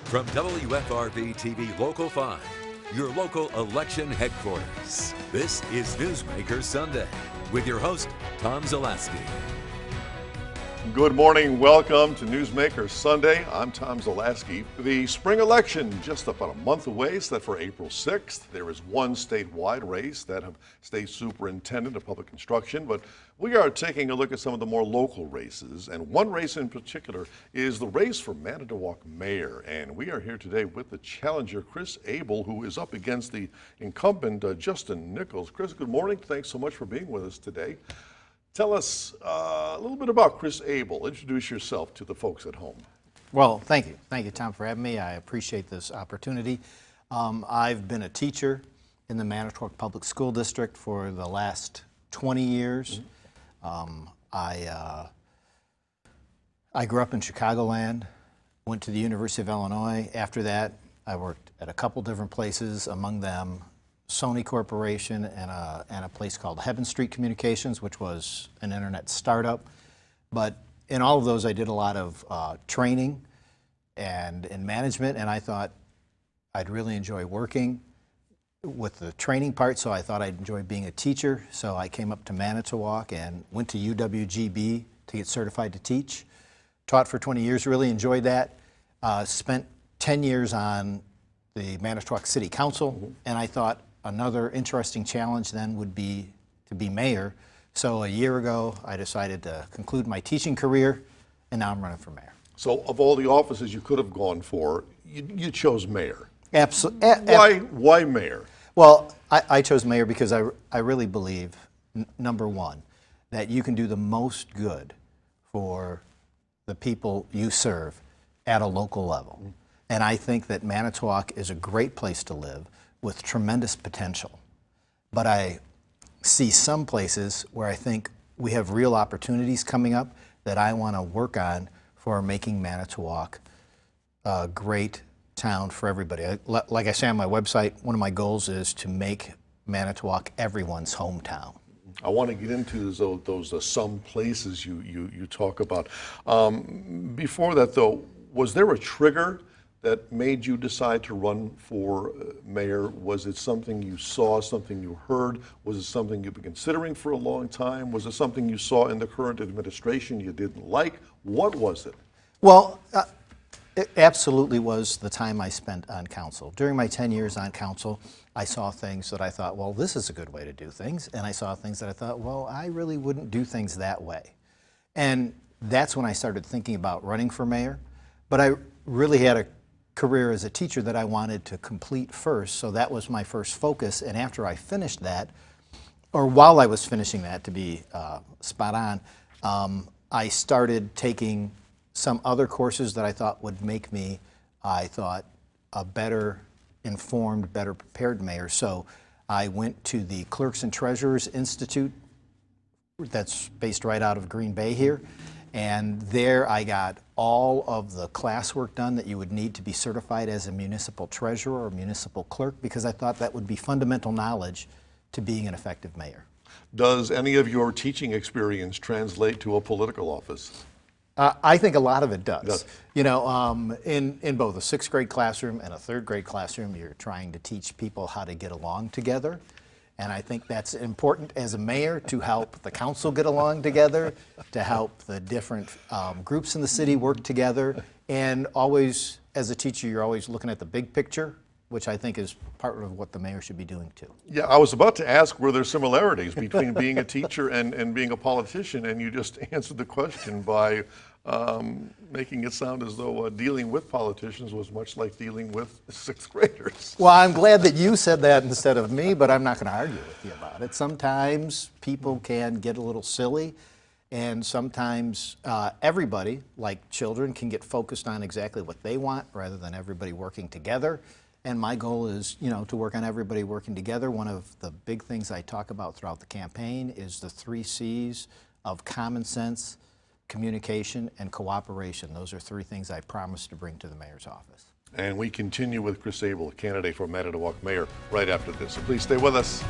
From WFRV TV Local 5, your local election headquarters, this is Newsmaker Sunday with your host, Tom Zaleski. Good morning. Welcome to Newsmaker Sunday. I'm Tom Zaleski. The spring election just about a month away, set for April 6th. There is one statewide race, that of State Superintendent of Public Instruction, but we are taking a look at some of the more local races, and one race in particular is the race for Manitowoc Mayor. And we are here today with the challenger, Chris Abel, who is up against the incumbent, Justin Nichols. Chris, good morning. Thanks so much for being with us today. Tell us a little bit about Chris Abel. Introduce yourself to the folks at home. Well, thank you. Thank you, Tom, for having me. I appreciate this opportunity. I've been a teacher in the Manitowoc Public School District for the last 20 years. I grew up in Chicagoland, went to the University of Illinois. After that, I worked at a couple different places, among them Sony Corporation and a place called Heaven Street Communications, which was an internet startup. But in all of those, I did a lot of training and in management, and I thought I'd really enjoy working with the training part, so I thought I'd enjoy being a teacher. So I came up to Manitowoc and went to UWGB to get certified to teach. Taught for 20 years, really enjoyed that. Spent 10 years on the Manitowoc City Council, and I thought another interesting challenge then would be to be mayor. So a year ago, I decided to conclude my teaching career, and now I'm running for mayor. So of all the offices you could have gone for, you chose mayor. Absolutely. Why mayor? Well, I chose mayor because I really believe, number one, that you can do the most good for the people you serve at a local level. And I think that Manitowoc is a great place to live with tremendous potential. But I see some places where I think we have real opportunities coming up that I want to work on for making Manitowoc a great town for everybody. Like I say on my website, one of my goals is to make Manitowoc everyone's hometown. I want to get into those some places you talk about. Before that, though, was there a trigger that made you decide to run for mayor? Was it something you saw, something you heard? Was it something you've been considering for a long time? Was it something you saw in the current administration you didn't like? What was it? Well, it absolutely was the time I spent on council. During my 10 years on council, I saw things that I thought, well, this is a good way to do things. And I saw things that I thought, well, I really wouldn't do things that way. And that's when I started thinking about running for mayor. But I really had a career as a teacher that I wanted to complete first, so that was my first focus. And after I finished that, or while I was finishing that, to be spot on, I started taking some other courses that I thought would make me, I thought, a better informed, better prepared mayor. So I went to the Clerks and Treasurers Institute that's based right out of Green Bay here. And there I got all of the classwork done that you would need to be certified as a municipal treasurer or municipal clerk, because I thought that would be fundamental knowledge to being an effective mayor. Does any of your teaching experience translate to a political office? I think a lot of it does. You know, in both a sixth grade classroom and a third grade classroom, you're trying to teach people how to get along together. And I think that's important as a mayor, to help the council get along together, to help the different groups in the city work together. And always, as a teacher, you're always looking at the big picture, which I think is part of what the mayor should be doing too. Yeah, I was about to ask, were there similarities between being a teacher and being a politician, and you just answered the question by making it sound as though dealing with politicians was much like dealing with sixth graders. Well, I'm glad that you said that instead of me, but I'm not going to argue with you about it. Sometimes people can get a little silly, and sometimes everybody, like children, can get focused on exactly what they want rather than everybody working together. And my goal is, you know, to work on everybody working together. One of the big things I talk about throughout the campaign is the 3 C's of common sense, communication, and cooperation. Those are 3 things I promise to bring to the mayor's office. And we continue with Chris Abel, candidate for Manitowoc Mayor, right after this. So please stay with us.